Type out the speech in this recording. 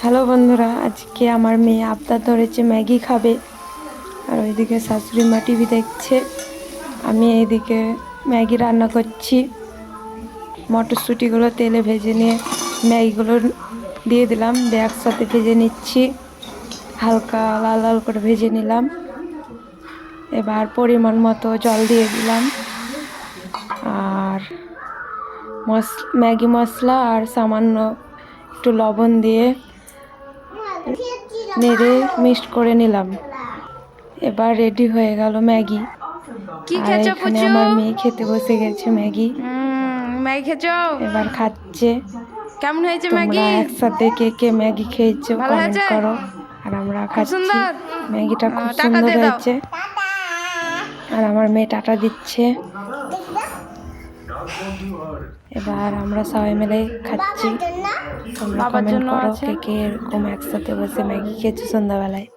Hello বন্ধুরা, আজকে আমার মেয়ে আবদার ধরেছে ম্যাগি খাবে। আর ওইদিকে শাশুড়ি মা টিভি দেখছে, আমি এইদিকে ম্যাগি রান্না করছি। মটরশুঁটিগুলো তেলে ভেজে নিয়ে ম্যাগিগুলো দিয়ে দিলাম, দিয়ে একসাথে ভেজে নিচ্ছি। হালকা লাল লাল করে ভেজে নিলাম। এবার পরিমাণ মতো জল দিয়ে দিলাম, আর ম্যাগি মশলা আর সামান্য একটু লবণ দিয়ে নেড়ে মিক্সড করে নিলাম। এবার রেডি হয়ে গেল ম্যাগি। আর এখানে আমার মেয়ে খেতে বসে গেছে ম্যাগি। ম্যাগি খেয়েছো? এবার খাচ্ছে। কেমন হয়েছে তোমরা ম্যাগি? একসাথে কে কে ম্যাগি খেয়েছো ভালো কমেন্ট হয়েছে? করো। আর আমরা খুব খাচ্ছি। সুন্দর। ম্যাগিটা খুব টাটা সুন্দর দিয়ে দাও। হয়েছে। আর আমার মেয়ে টাটা দিচ্ছে। এবার আমরা সবাই মিলে খাচ্ছি। তোমরা বাবার কমেন্ট জন্য করো আছে। কে কে এরকম একসাথে বসে ম্যাগি খেয়েছো সন্ধ্যাবেলায়।